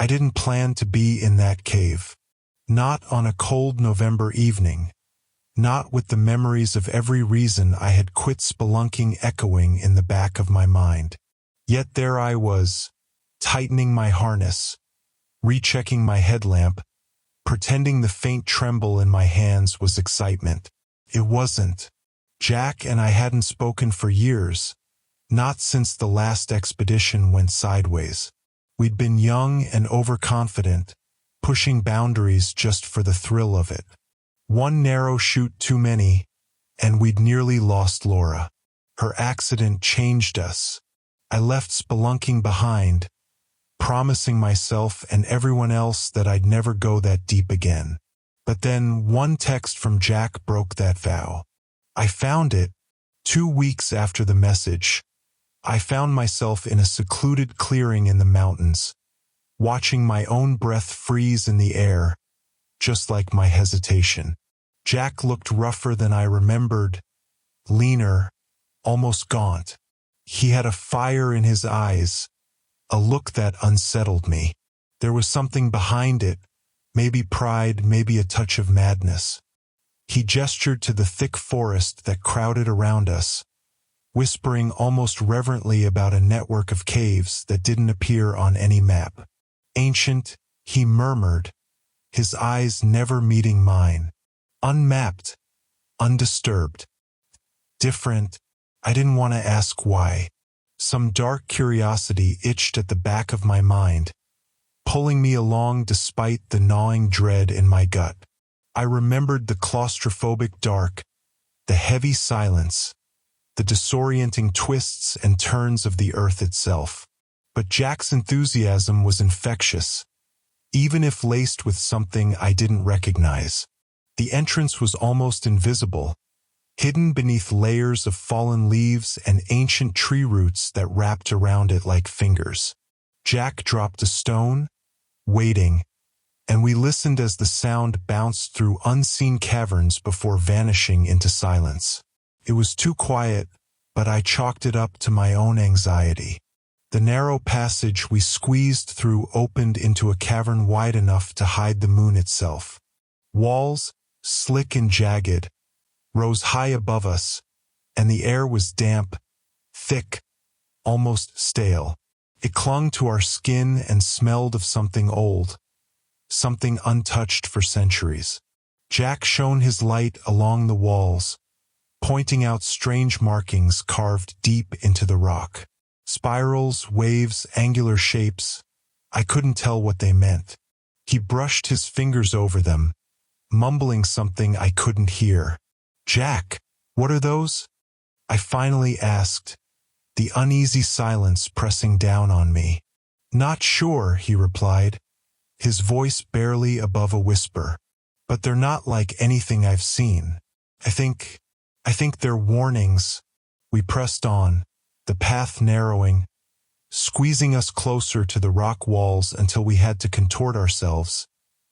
I didn't plan to be in that cave. Not on a cold November evening. Not with the memories of every reason I had quit spelunking echoing in the back of my mind. Yet there I was, tightening my harness, rechecking my headlamp, pretending the faint tremble in my hands was excitement. It wasn't. Jack and I hadn't spoken for years, not since the last expedition went sideways. We'd been young and overconfident, pushing boundaries just for the thrill of it. One narrow shoot too many, and we'd nearly lost Laura. Her accident changed us. I left spelunking behind, promising myself and everyone else that I'd never go that deep again. But then one text from Jack broke that vow. I found it. 2 weeks after the message, I found myself in a secluded clearing in the mountains, watching my own breath freeze in the air, just like my hesitation. Jack looked rougher than I remembered, leaner, almost gaunt. He had a fire in his eyes, a look that unsettled me. There was something behind it, maybe pride, maybe a touch of madness. He gestured to the thick forest that crowded around us, whispering almost reverently about a network of caves that didn't appear on any map. Ancient, he murmured, his eyes never meeting mine. Unmapped, undisturbed. Different. I didn't want to ask why. Some dark curiosity itched at the back of my mind, pulling me along despite the gnawing dread in my gut. I remembered the claustrophobic dark, the heavy silence, the disorienting twists and turns of the earth itself. But Jack's enthusiasm was infectious, even if laced with something I didn't recognize. The entrance was almost invisible, hidden beneath layers of fallen leaves and ancient tree roots that wrapped around it like fingers. Jack dropped a stone, waiting, and we listened as the sound bounced through unseen caverns before vanishing into silence. It was too quiet, but I chalked it up to my own anxiety. The narrow passage we squeezed through opened into a cavern wide enough to hide the moon itself. Walls, slick and jagged, rose high above us, and the air was damp, thick, almost stale. It clung to our skin and smelled of something old, something untouched for centuries. Jack shone his light along the walls, pointing out strange markings carved deep into the rock. Spirals, waves, angular shapes. I couldn't tell what they meant. He brushed his fingers over them, mumbling something I couldn't hear. "Jack, what are those?" I finally asked, the uneasy silence pressing down on me. "Not sure," he replied, his voice barely above a whisper. "But they're not like anything I've seen. I think they're warnings." We pressed on, the path narrowing, squeezing us closer to the rock walls until we had to contort ourselves,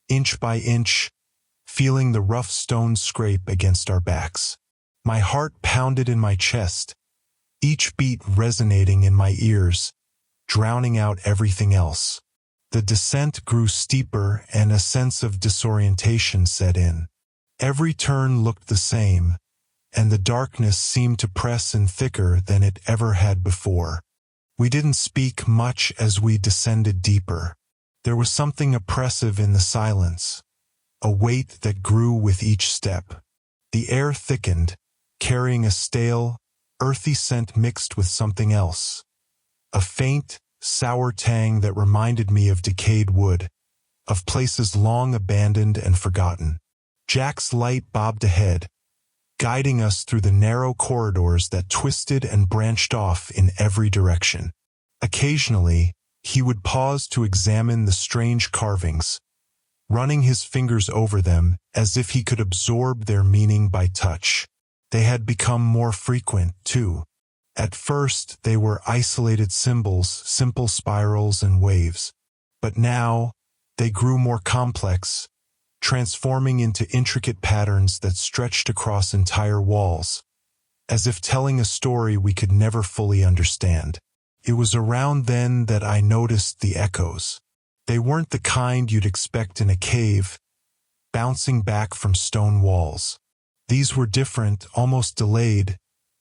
inch by inch, feeling the rough stones scrape against our backs. My heart pounded in my chest, each beat resonating in my ears, drowning out everything else. The descent grew steeper and a sense of disorientation set in. Every turn looked the same, and the darkness seemed to press in thicker than it ever had before. We didn't speak much as we descended deeper. There was something oppressive in the silence, a weight that grew with each step. The air thickened, carrying a stale, earthy scent mixed with something else. A faint, sour tang that reminded me of decayed wood, of places long abandoned and forgotten. Jack's light bobbed ahead, guiding us through the narrow corridors that twisted and branched off in every direction. Occasionally, he would pause to examine the strange carvings, running his fingers over them as if he could absorb their meaning by touch. They had become more frequent, too. At first, they were isolated symbols, simple spirals and waves. But now, they grew more complex, transforming into intricate patterns that stretched across entire walls, as if telling a story we could never fully understand. It was around then that I noticed the echoes. They weren't the kind you'd expect in a cave, bouncing back from stone walls. These were different, almost delayed,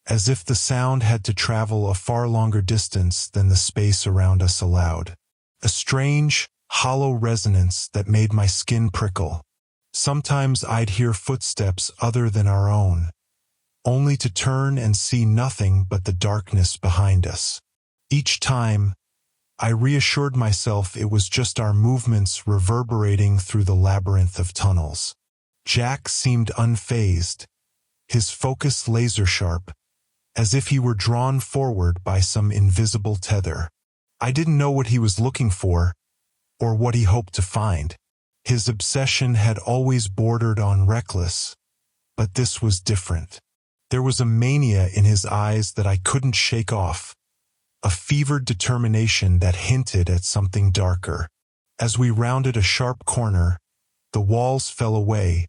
as if the sound had to travel a far longer distance than the space around us allowed. A strange, hollow resonance that made my skin prickle. Sometimes I'd hear footsteps other than our own, only to turn and see nothing but the darkness behind us. Each time, I reassured myself it was just our movements reverberating through the labyrinth of tunnels. Jack seemed unfazed, his focus laser-sharp, as if he were drawn forward by some invisible tether. I didn't know what he was looking for, or what he hoped to find. His obsession had always bordered on reckless, but this was different. There was a mania in his eyes that I couldn't shake off, a fevered determination that hinted at something darker. As we rounded a sharp corner, the walls fell away,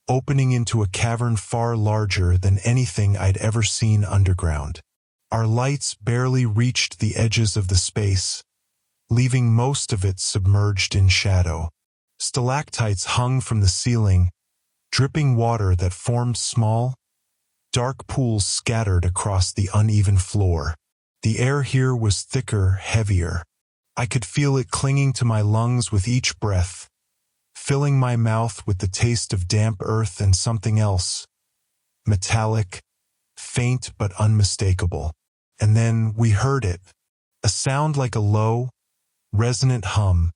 opening into a cavern far larger than anything I'd ever seen underground. Our lights barely reached the edges of the space, leaving most of it submerged in shadow. Stalactites hung from the ceiling, dripping water that formed small, dark pools scattered across the uneven floor. The air here was thicker, heavier. I could feel it clinging to my lungs with each breath, filling my mouth with the taste of damp earth and something else, metallic, faint but unmistakable. And then we heard it, a sound like a low, resonant hum,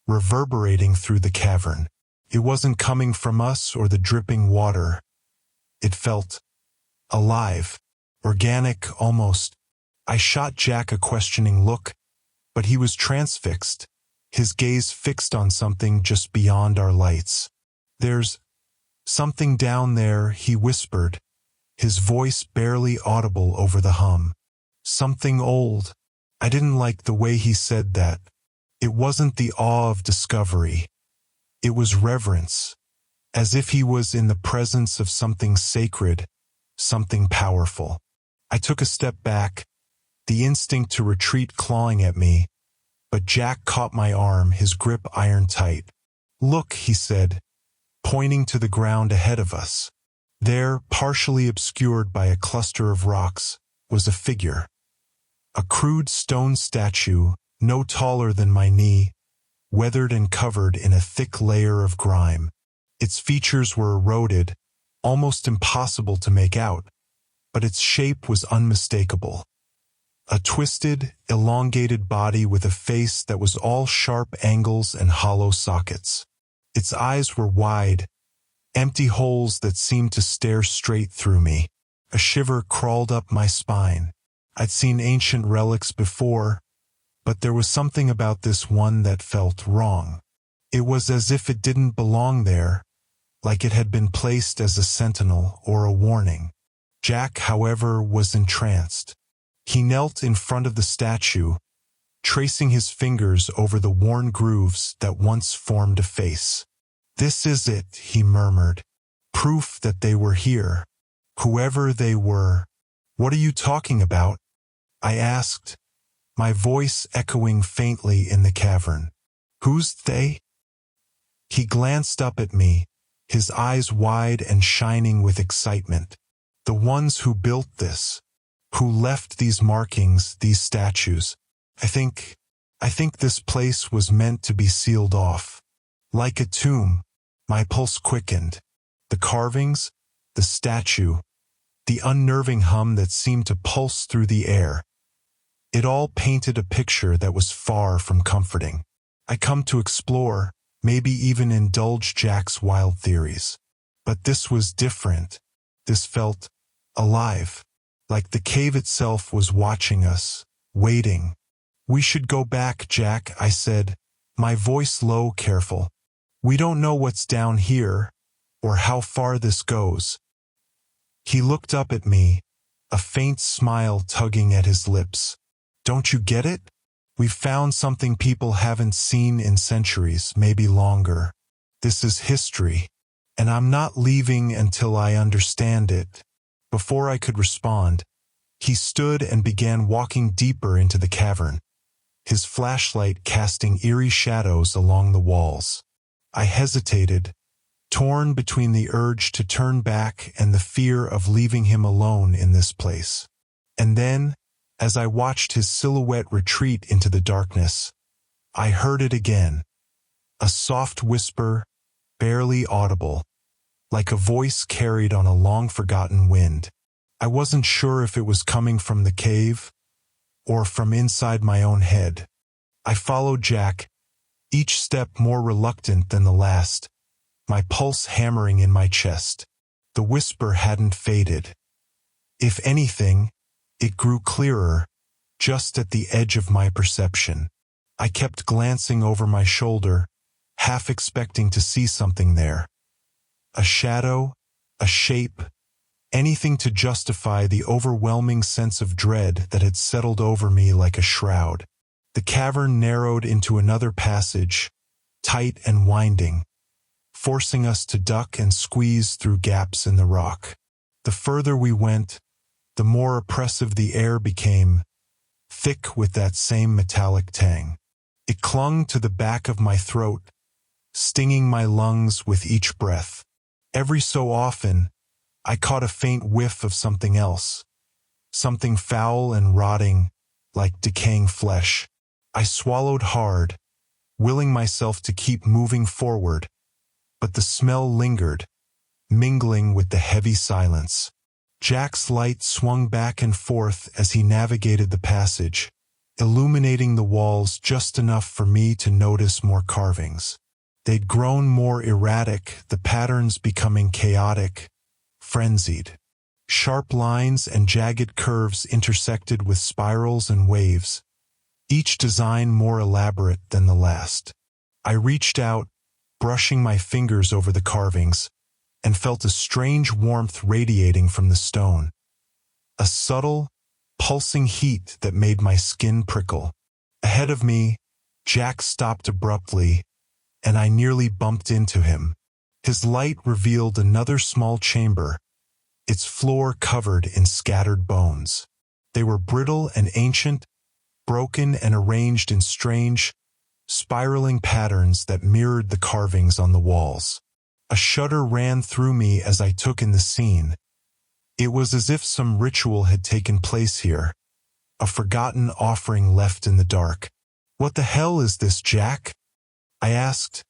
reverberating through the cavern. It wasn't coming from us or the dripping water. It felt alive, organic almost. I shot Jack a questioning look, but he was transfixed, his gaze fixed on something just beyond our lights. "There's something down there," he whispered, his voice barely audible over the hum. "Something old." I didn't like the way he said that. It wasn't the awe of discovery. It was reverence, as if he was in the presence of something sacred, something powerful. I took a step back, the instinct to retreat clawing at me, but Jack caught my arm, his grip iron tight. "Look," he said, pointing to the ground ahead of us. There, partially obscured by a cluster of rocks, was a figure. A crude stone statue, no taller than my knee, weathered and covered in a thick layer of grime. Its features were eroded, almost impossible to make out, but its shape was unmistakable. A twisted, elongated body with a face that was all sharp angles and hollow sockets. Its eyes were wide, empty holes that seemed to stare straight through me. A shiver crawled up my spine. I'd seen ancient relics before, but there was something about this one that felt wrong. It was as if it didn't belong there, like it had been placed as a sentinel or a warning. Jack, however, was entranced. He knelt in front of the statue, tracing his fingers over the worn grooves that once formed a face. "This is it," he murmured. "Proof that they were here. Whoever they were." "What are you talking about?" I asked, my voice echoing faintly in the cavern. "Who's they?" He glanced up at me, his eyes wide and shining with excitement. "The ones who built this, who left these markings, these statues. I think this place was meant to be sealed off. Like a tomb." My pulse quickened. The carvings, the statue, the unnerving hum that seemed to pulse through the air. It all painted a picture that was far from comforting. I come to explore, maybe even indulge Jack's wild theories. But this was different. This felt alive. Like the cave itself was watching us, waiting. "We should go back, Jack," I said, my voice low, careful. "We don't know what's down here, or how far this goes." He looked up at me, a faint smile tugging at his lips. "Don't you get it? We've found something people haven't seen in centuries, maybe longer. This is history, and I'm not leaving until I understand it." Before I could respond, he stood and began walking deeper into the cavern. his flashlight casting eerie shadows along the walls. I hesitated, torn between the urge to turn back and the fear of leaving him alone in this place. And then, as I watched his silhouette retreat into the darkness, I heard it again. A soft whisper, barely audible, like a voice carried on a long-forgotten wind. I wasn't sure if it was coming from the cave or from inside my own head. I followed Jack, each step more reluctant than the last, my pulse hammering in my chest. The whisper hadn't faded. If anything, it grew clearer, just at the edge of my perception. I kept glancing over my shoulder, half expecting to see something there. A shadow, a shape, anything to justify the overwhelming sense of dread that had settled over me like a shroud. The cavern narrowed into another passage, tight and winding, forcing us to duck and squeeze through gaps in the rock. The further we went, the more oppressive the air became, thick with that same metallic tang. It clung to the back of my throat, stinging my lungs with each breath. Every so often, I caught a faint whiff of something else, something foul and rotting, like decaying flesh. I swallowed hard, willing myself to keep moving forward, but the smell lingered, mingling with the heavy silence. Jack's light swung back and forth as he navigated the passage, illuminating the walls just enough for me to notice more carvings. They'd grown more erratic, the patterns becoming chaotic, frenzied. Sharp lines and jagged curves intersected with spirals and waves, each design more elaborate than the last. I reached out, brushing my fingers over the carvings, and felt a strange warmth radiating from the stone. A subtle, pulsing heat that made my skin prickle. Ahead of me, Jack stopped abruptly, and I nearly bumped into him. His light revealed another small chamber, its floor covered in scattered bones. They were brittle and ancient, broken and arranged in strange, spiraling patterns that mirrored the carvings on the walls. A shudder ran through me as I took in the scene. It was as if some ritual had taken place here, a forgotten offering left in the dark. "What the hell is this, Jack?" I asked,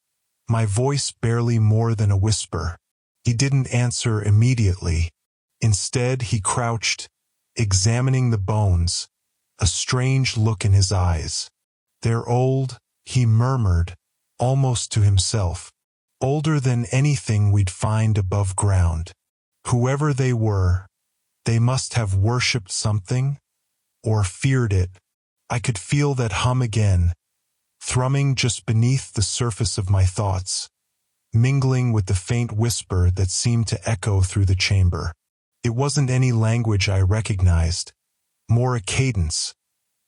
my voice barely more than a whisper. He didn't answer immediately. Instead, he crouched, examining the bones, a strange look in his eyes. "They're old," he murmured, almost to himself. "Older than anything we'd find above ground. Whoever they were, they must have worshipped something, or feared it." I could feel that hum again, thrumming just beneath the surface of my thoughts, mingling with the faint whisper that seemed to echo through the chamber. It wasn't any language I recognized, more a cadence,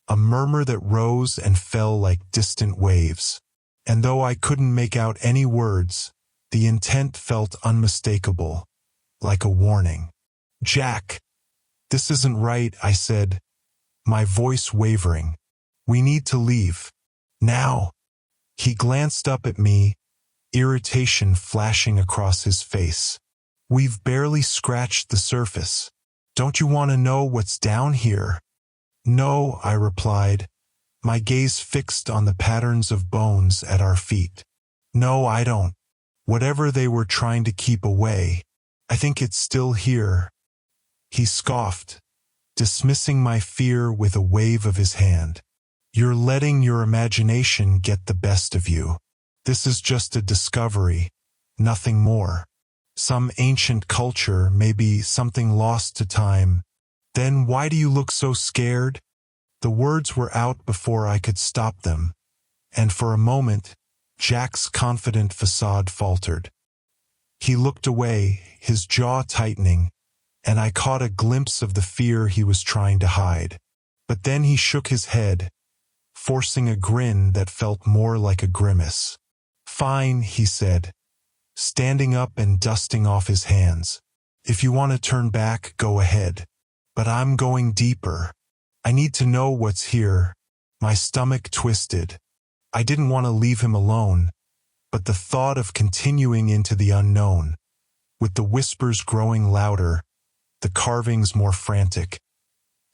a murmur that rose and fell like distant waves. And though I couldn't make out any words, the intent felt unmistakable, like a warning. "Jack, this isn't right," I said, my voice wavering. "We need to leave. Now." He glanced up at me, irritation flashing across his face. "We've barely scratched the surface. Don't you want to know what's down here?" "No," I replied, my gaze fixed on the patterns of bones at our feet. "No, I don't. Whatever they were trying to keep away, I think it's still here." He scoffed, dismissing my fear with a wave of his hand. "You're letting your imagination get the best of you. This is just a discovery, nothing more. Some ancient culture, maybe something lost to time. Then why do you look so scared?" The words were out before I could stop them, and for a moment, Jack's confident facade faltered. He looked away, his jaw tightening, and I caught a glimpse of the fear he was trying to hide. But then he shook his head, forcing a grin that felt more like a grimace. "Fine," he said, standing up and dusting off his hands. "If you want to turn back, go ahead. But I'm going deeper. I need to know what's here, My stomach twisted. I didn't want to leave him alone, but the thought of continuing into the unknown, with the whispers growing louder, the carvings more frantic,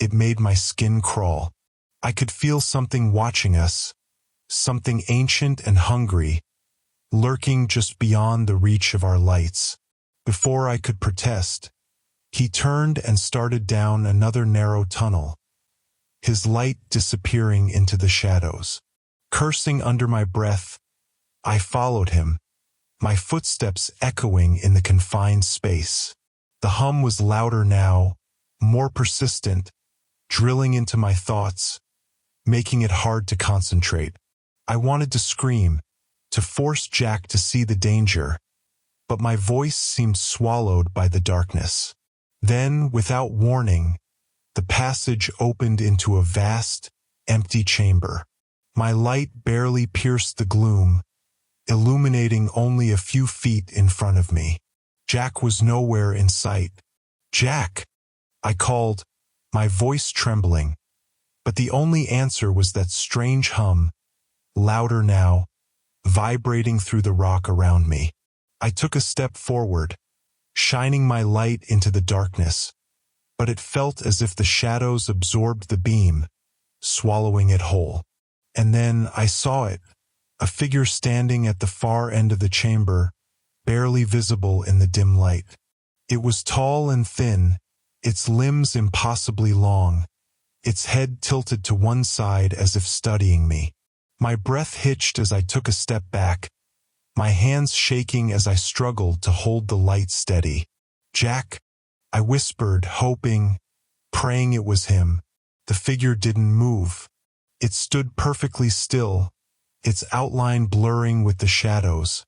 it made my skin crawl. I could feel something watching us, something ancient and hungry, lurking just beyond the reach of our lights. Before I could protest, he turned and started down another narrow tunnel, his light disappearing into the shadows. Cursing under my breath, I followed him, my footsteps echoing in the confined space. The hum was louder now, more persistent, drilling into my thoughts, making it hard to concentrate. I wanted to scream, to force Jack to see the danger, but my voice seemed swallowed by the darkness. Then, without warning, the passage opened into a vast, empty chamber. My light barely pierced the gloom, illuminating only a few feet in front of me. Jack was nowhere in sight. "Jack!" I called, my voice trembling, but the only answer was that strange hum, louder now, vibrating through the rock around me. I took a step forward, shining my light into the darkness, but it felt as if the shadows absorbed the beam, swallowing it whole. And then I saw it, a figure standing at the far end of the chamber, barely visible in the dim light. It was tall and thin, its limbs impossibly long, its head tilted to one side as if studying me. My breath hitched as I took a step back, my hands shaking as I struggled to hold the light steady. "Jack," I whispered, hoping, praying it was him. The figure didn't move. It stood perfectly still, its outline blurring with the shadows,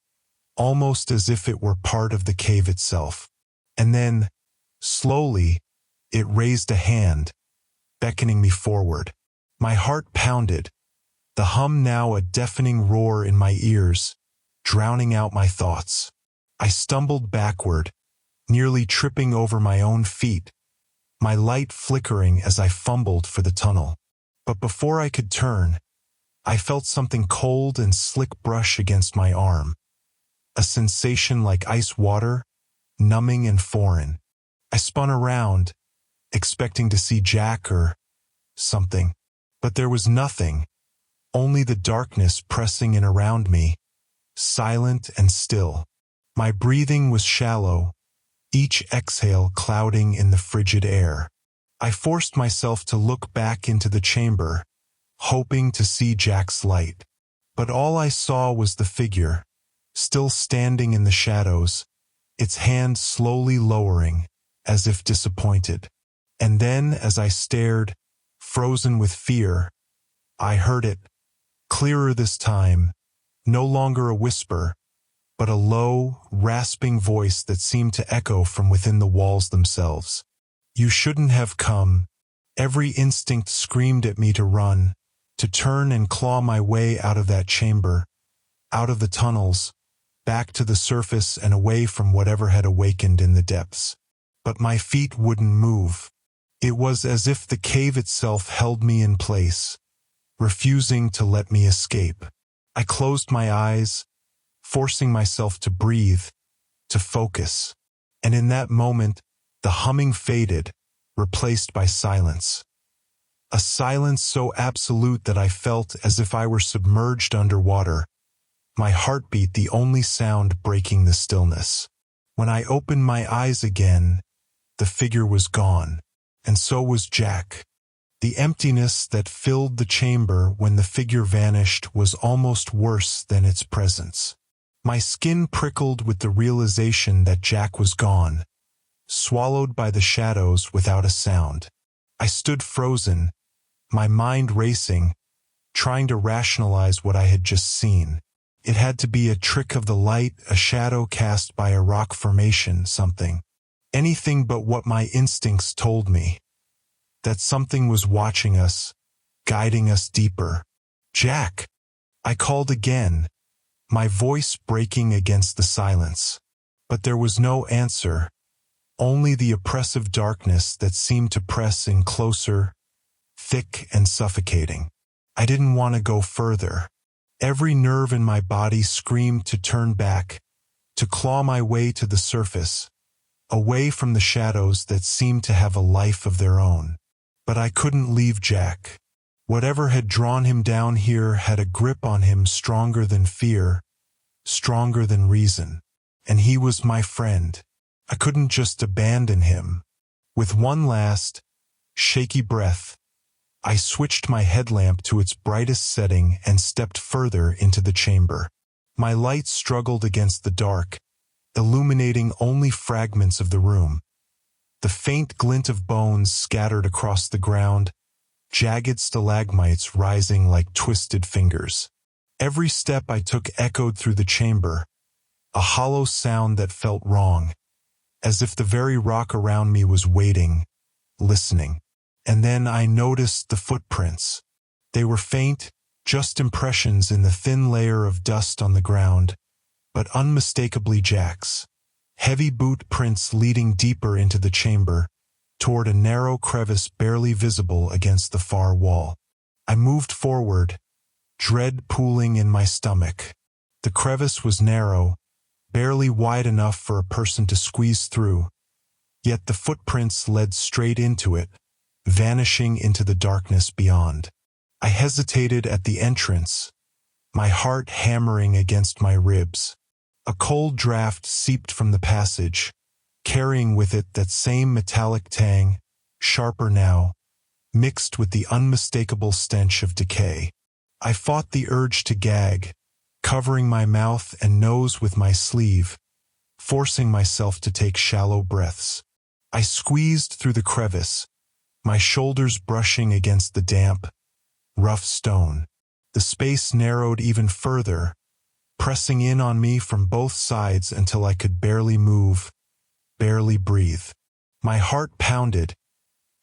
almost as if it were part of the cave itself. And then, slowly, it raised a hand, beckoning me forward. My heart pounded, the hum now a deafening roar in my ears, drowning out my thoughts. I stumbled backward, nearly tripping over my own feet, my light flickering as I fumbled for the tunnel. But before I could turn, I felt something cold and slick brush against my arm, a sensation like ice water, numbing and foreign. I spun around, expecting to see Jack or something, but there was nothing, only the darkness pressing in around me, silent and still. My breathing was shallow, each exhale clouding in the frigid air. I forced myself to look back into the chamber, hoping to see Jack's light. But all I saw was the figure, still standing in the shadows, its hand slowly lowering, as if disappointed. And then, as I stared, frozen with fear, I heard it, clearer this time, no longer a whisper, but a low, rasping voice that seemed to echo from within the walls themselves. "You shouldn't have come." Every instinct screamed at me to run, to turn and claw my way out of that chamber, out of the tunnels, back to the surface and away from whatever had awakened in the depths. But my feet wouldn't move. It was as if the cave itself held me in place, refusing to let me escape. I closed my eyes, forcing myself to breathe, to focus. And in that moment, the humming faded, replaced by silence. A silence so absolute that I felt as if I were submerged underwater, my heartbeat the only sound breaking the stillness. When I opened my eyes again, the figure was gone, and so was Jack. The emptiness that filled the chamber when the figure vanished was almost worse than its presence. My skin prickled with the realization that Jack was gone, swallowed by the shadows without a sound. I stood frozen, my mind racing, trying to rationalize what I had just seen. It had to be a trick of the light, a shadow cast by a rock formation, something. Anything but what my instincts told me. That something was watching us, guiding us deeper. "Jack!" I called again, my voice breaking against the silence. But there was no answer, only the oppressive darkness that seemed to press in closer, thick and suffocating. I didn't want to go further. Every nerve in my body screamed to turn back, to claw my way to the surface, away from the shadows that seemed to have a life of their own. But I couldn't leave Jack. Whatever had drawn him down here had a grip on him stronger than fear, stronger than reason. And he was my friend. I couldn't just abandon him. With one last, shaky breath, I switched my headlamp to its brightest setting and stepped further into the chamber. My light struggled against the dark, illuminating only fragments of the room. The faint glint of bones scattered across the ground, jagged stalagmites rising like twisted fingers. Every step I took echoed through the chamber, a hollow sound that felt wrong, as if the very rock around me was waiting, listening. And then I noticed the footprints. They were faint, just impressions in the thin layer of dust on the ground, but unmistakably Jack's. Heavy boot prints leading deeper into the chamber, toward a narrow crevice barely visible against the far wall. I moved forward, dread pooling in my stomach. The crevice was narrow, barely wide enough for a person to squeeze through, yet the footprints led straight into it, vanishing into the darkness beyond. I hesitated at the entrance, my heart hammering against my ribs. A cold draft seeped from the passage, carrying with it that same metallic tang, sharper now, mixed with the unmistakable stench of decay. I fought the urge to gag, covering my mouth and nose with my sleeve, forcing myself to take shallow breaths. I squeezed through the crevice, my shoulders brushing against the damp, rough stone. The space narrowed even further, pressing in on me from both sides until I could barely move, barely breathe. My heart pounded,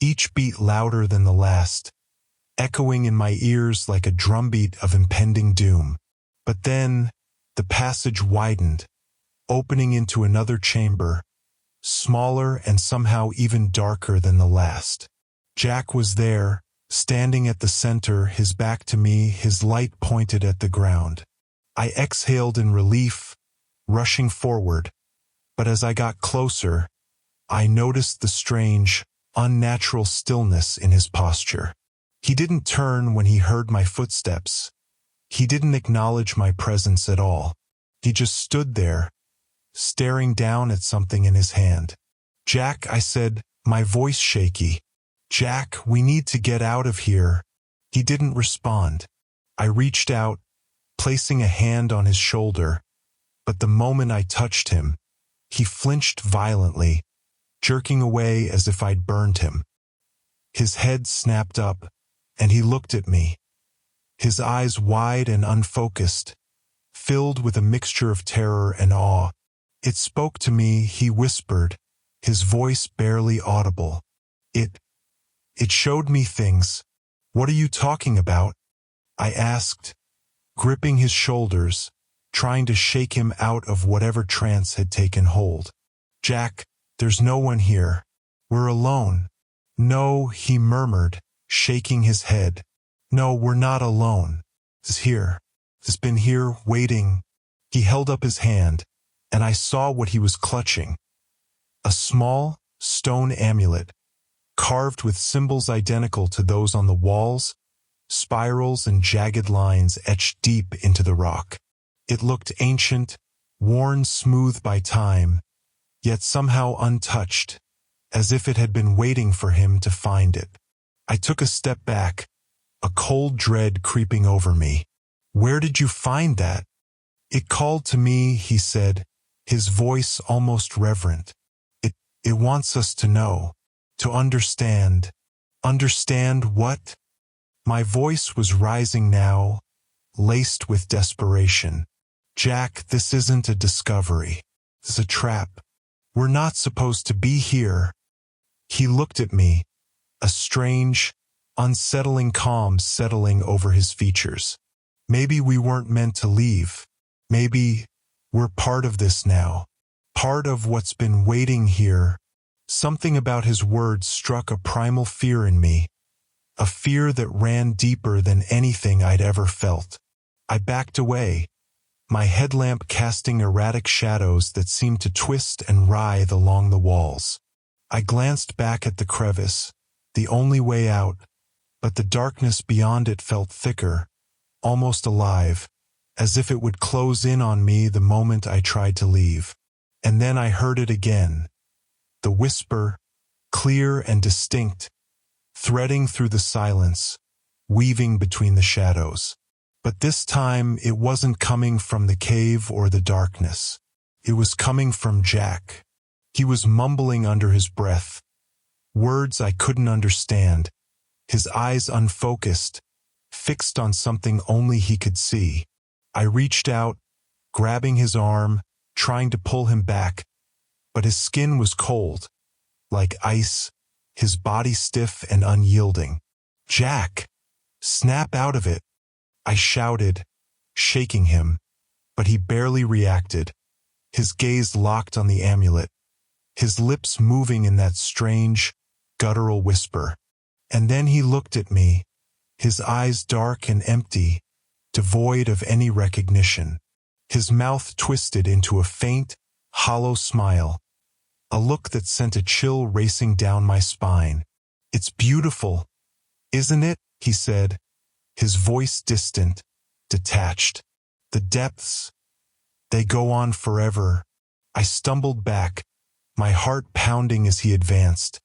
each beat louder than the last, echoing in my ears like a drumbeat of impending doom. But then, the passage widened, opening into another chamber, smaller and somehow even darker than the last. Jack was there, standing at the center, his back to me, his light pointed at the ground. I exhaled in relief, rushing forward, but as I got closer, I noticed the strange, unnatural stillness in his posture. He didn't turn when he heard my footsteps. He didn't acknowledge my presence at all. He just stood there, staring down at something in his hand. "Jack," I said, my voice shaky. "Jack, we need to get out of here." He didn't respond. I reached out, placing a hand on his shoulder, but the moment I touched him, he flinched violently, jerking away as if I'd burned him. His head snapped up, and he looked at me, his eyes wide and unfocused, filled with a mixture of terror and awe. "It spoke to me," he whispered, his voice barely audible. It showed me things." "What are you talking about?" I asked, gripping his shoulders, trying to shake him out of whatever trance had taken hold. "Jack, there's no one here. We're alone." "No," he murmured, shaking his head. "No, we're not alone. He's here. He's been here, waiting." He held up his hand, and I saw what he was clutching. A small, stone amulet, carved with symbols identical to those on the walls, spirals and jagged lines etched deep into the rock. It looked ancient, worn smooth by time, yet somehow untouched, as if it had been waiting for him to find it. I took a step back, a cold dread creeping over me. "Where did you find that?" "It called to me," he said, his voice almost reverent. It wants us to know, to understand." "Understand what?" My voice was rising now, laced with desperation. "Jack, this isn't a discovery. This is a trap. We're not supposed to be here." He looked at me, a strange, unsettling calm settling over his features. "Maybe we weren't meant to leave. Maybe we're part of this now. Part of what's been waiting here." Something about his words struck a primal fear in me, a fear that ran deeper than anything I'd ever felt. I backed away, my headlamp casting erratic shadows that seemed to twist and writhe along the walls. I glanced back at the crevice, the only way out, but the darkness beyond it felt thicker, almost alive, as if it would close in on me the moment I tried to leave. And then I heard it again, the whisper, clear and distinct, threading through the silence, weaving between the shadows. But this time it wasn't coming from the cave or the darkness. It was coming from Jack. He was mumbling under his breath, words I couldn't understand, his eyes unfocused, fixed on something only he could see. I reached out, grabbing his arm, trying to pull him back, but his skin was cold, like ice, his body stiff and unyielding. "Jack! Snap out of it!" I shouted, shaking him, but he barely reacted, his gaze locked on the amulet, his lips moving in that strange, guttural whisper. And then he looked at me, his eyes dark and empty, devoid of any recognition. His mouth twisted into a faint, hollow smile, a look that sent a chill racing down my spine. "It's beautiful, isn't it?" he said, his voice distant, detached. "The depths, they go on forever." I stumbled back, my heart pounding as he advanced,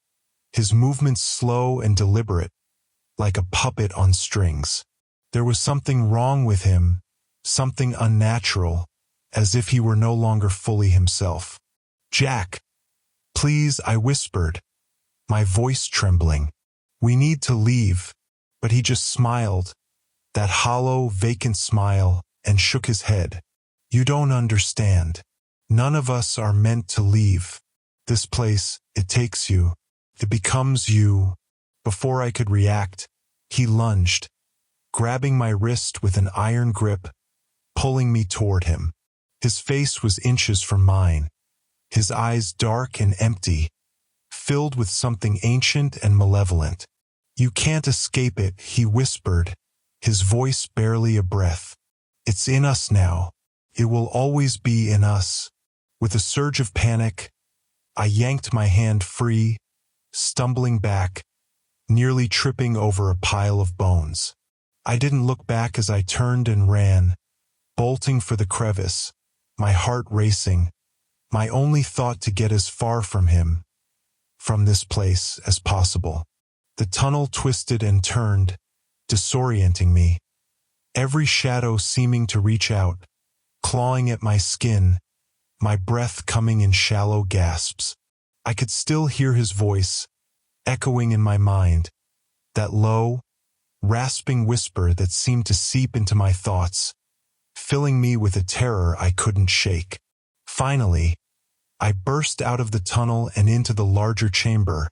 his movements slow and deliberate, like a puppet on strings. There was something wrong with him, something unnatural, as if he were no longer fully himself. "Jack, please," I whispered, my voice trembling. "We need to leave." But he just smiled, that hollow, vacant smile, and shook his head. "You don't understand. None of us are meant to leave. This place, it takes you. It becomes you." Before I could react, he lunged, grabbing my wrist with an iron grip, pulling me toward him. His face was inches from mine, his eyes dark and empty, filled with something ancient and malevolent. "You can't escape it," he whispered, his voice barely a breath. "It's in us now. It will always be in us." With a surge of panic, I yanked my hand free, stumbling back, nearly tripping over a pile of bones. I didn't look back as I turned and ran, bolting for the crevice, my heart racing, my only thought to get as far from him, from this place, as possible. The tunnel twisted and turned, disorienting me, every shadow seeming to reach out, clawing at my skin, my breath coming in shallow gasps. I could still hear his voice, echoing in my mind, that low, rasping whisper that seemed to seep into my thoughts, filling me with a terror I couldn't shake. Finally, I burst out of the tunnel and into the larger chamber,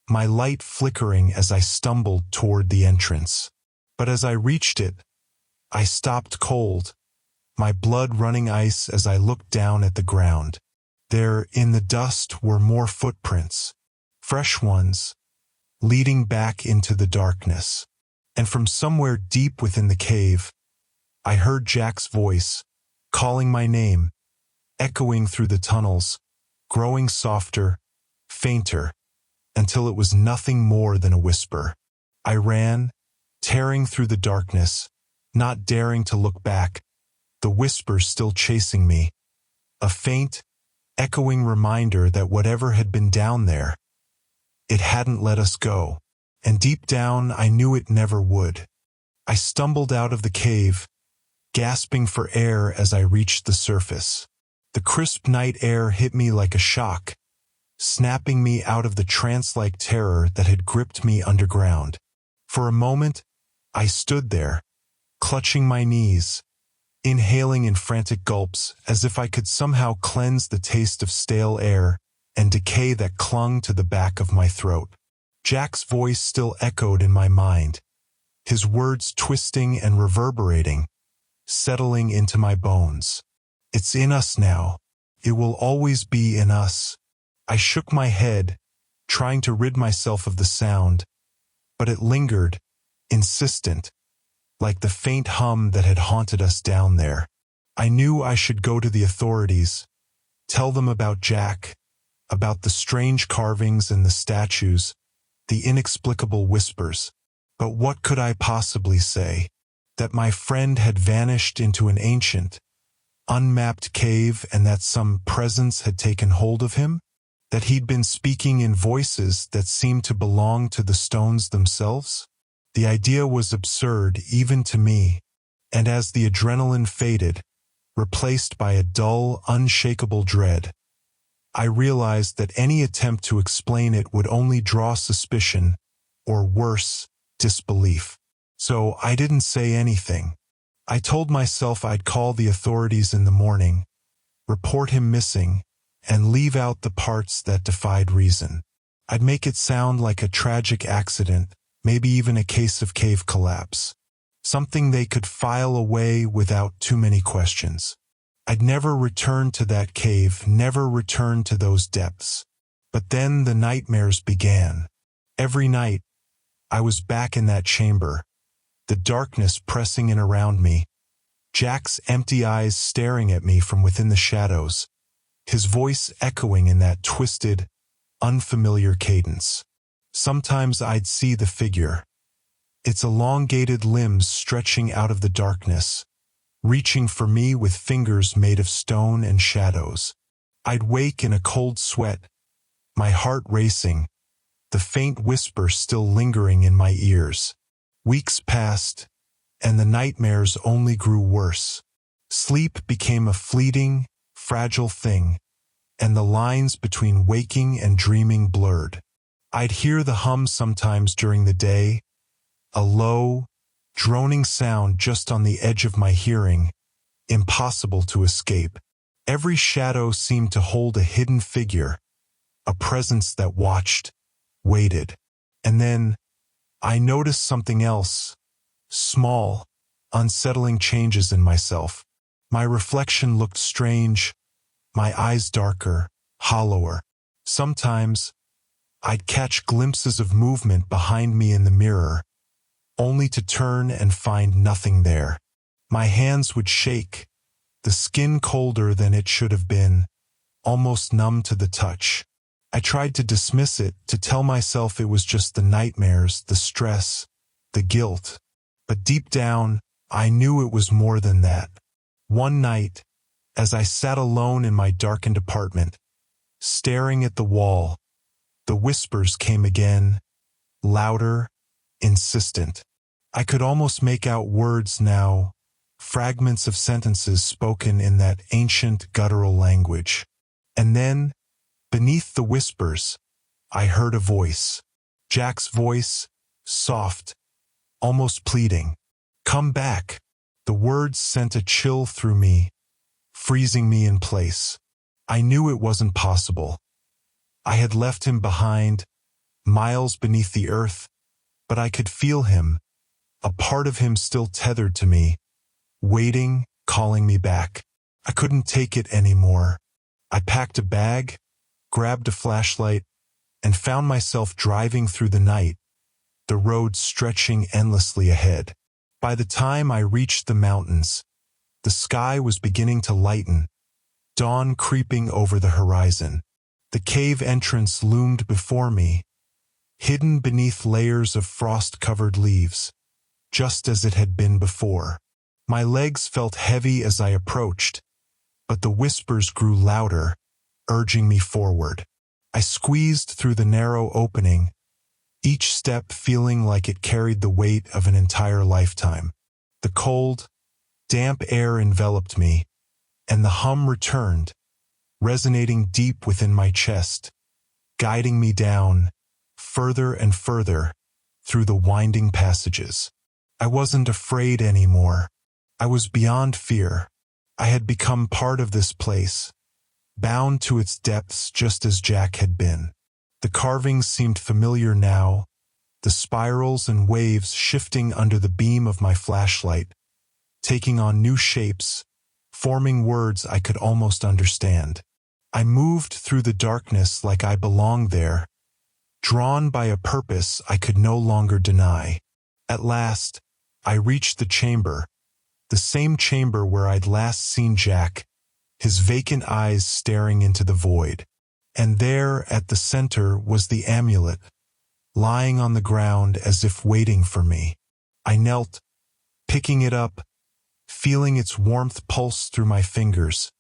my light flickering as I stumbled toward the entrance. But as I reached it, I stopped cold, my blood running ice as I looked down at the ground. There, in the dust, were more footprints, fresh ones, leading back into the darkness. And from somewhere deep within the cave, I heard Jack's voice, calling my name, echoing through the tunnels, growing softer, fainter, until it was nothing more than a whisper. I ran, tearing through the darkness, not daring to look back, the whisper still chasing me, a faint, echoing reminder that whatever had been down there, it hadn't let us go, and deep down I knew it never would. I stumbled out of the cave, gasping for air as I reached the surface. The crisp night air hit me like a shock, snapping me out of the trance-like terror that had gripped me underground. For a moment, I stood there, clutching my knees, inhaling in frantic gulps as if I could somehow cleanse the taste of stale air and decay that clung to the back of my throat. Jack's voice still echoed in my mind, his words twisting and reverberating, settling into my bones. "It's in us now. It will always be in us." I shook my head, trying to rid myself of the sound, but it lingered, insistent, like the faint hum that had haunted us down there. I knew I should go to the authorities, tell them about Jack, about the strange carvings and the statues, the inexplicable whispers. But what could I possibly say? That my friend had vanished into an ancient, unmapped cave and that some presence had taken hold of him? That he'd been speaking in voices that seemed to belong to the stones themselves? The idea was absurd even to me, and as the adrenaline faded, replaced by a dull, unshakable dread, I realized that any attempt to explain it would only draw suspicion, or worse, disbelief. So I didn't say anything. I told myself I'd call the authorities in the morning, report him missing, and leave out the parts that defied reason. I'd make it sound like a tragic accident, maybe even a case of cave collapse. Something they could file away without too many questions. I'd never return to that cave, never return to those depths. But then the nightmares began. Every night, I was back in that chamber, the darkness pressing in around me, Jack's empty eyes staring at me from within the shadows, his voice echoing in that twisted, unfamiliar cadence. Sometimes I'd see the figure, its elongated limbs stretching out of the darkness, reaching for me with fingers made of stone and shadows. I'd wake in a cold sweat, my heart racing, the faint whisper still lingering in my ears. Weeks passed, and the nightmares only grew worse. Sleep became a fleeting, fragile thing, and the lines between waking and dreaming blurred. I'd hear the hum sometimes during the day, a low, droning sound just on the edge of my hearing, impossible to escape. Every shadow seemed to hold a hidden figure, a presence that watched, waited. And then, I noticed something else, small, unsettling changes in myself. My reflection looked strange, my eyes darker, hollower. Sometimes, I'd catch glimpses of movement behind me in the mirror, only to turn and find nothing there. My hands would shake, the skin colder than it should have been, almost numb to the touch. I tried to dismiss it, to tell myself it was just the nightmares, the stress, the guilt. But deep down, I knew it was more than that. One night, as I sat alone in my darkened apartment, staring at the wall, the whispers came again, louder, insistent. I could almost make out words now, fragments of sentences spoken in that ancient guttural language. And then, beneath the whispers, I heard a voice. Jack's voice, soft, almost pleading. "Come back." The words sent a chill through me, freezing me in place. I knew it wasn't possible. I had left him behind, miles beneath the earth, but I could feel him, a part of him still tethered to me, waiting, calling me back. I couldn't take it anymore. I packed a bag, grabbed a flashlight, and found myself driving through the night, the road stretching endlessly ahead. By the time I reached the mountains, the sky was beginning to lighten, dawn creeping over the horizon. The cave entrance loomed before me, hidden beneath layers of frost-covered leaves, just as it had been before. My legs felt heavy as I approached, but the whispers grew louder, urging me forward. I squeezed through the narrow opening, each step feeling like it carried the weight of an entire lifetime. The cold, damp air enveloped me, and the hum returned, resonating deep within my chest, guiding me down, further and further, through the winding passages. I wasn't afraid anymore. I was beyond fear. I had become part of this place, bound to its depths just as Jack had been. The carvings seemed familiar now, the spirals and waves shifting under the beam of my flashlight, taking on new shapes, forming words I could almost understand. I moved through the darkness like I belonged there, drawn by a purpose I could no longer deny. At last, I reached the chamber, the same chamber where I'd last seen Jack, his vacant eyes staring into the void. And there, at the center, was the amulet, lying on the ground as if waiting for me. I knelt, picking it up, feeling its warmth pulse through my fingers,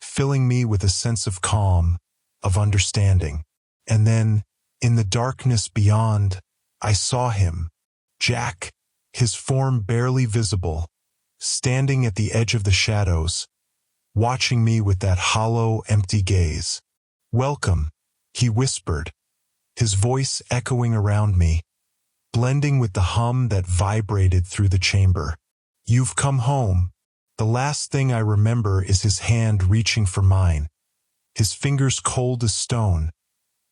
filling me with a sense of calm, of understanding. And then, in the darkness beyond, I saw him, Jack, his form barely visible, standing at the edge of the shadows, watching me with that hollow, empty gaze. "Welcome," he whispered, his voice echoing around me, blending with the hum that vibrated through the chamber. "You've come home." The last thing I remember is his hand reaching for mine, his fingers cold as stone,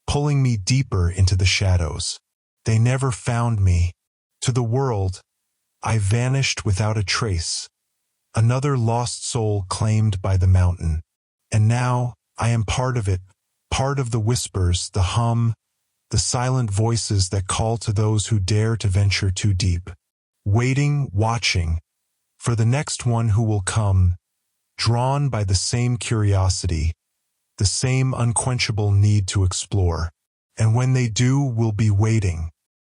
pulling me deeper into the shadows. They never found me. To the world, I vanished without a trace, another lost soul claimed by the mountain. And now, I am part of it, part of the whispers, the hum, the silent voices that call to those who dare to venture too deep. Waiting, watching, for the next one who will come, drawn by the same curiosity, the same unquenchable need to explore. And when they do, we'll be waiting,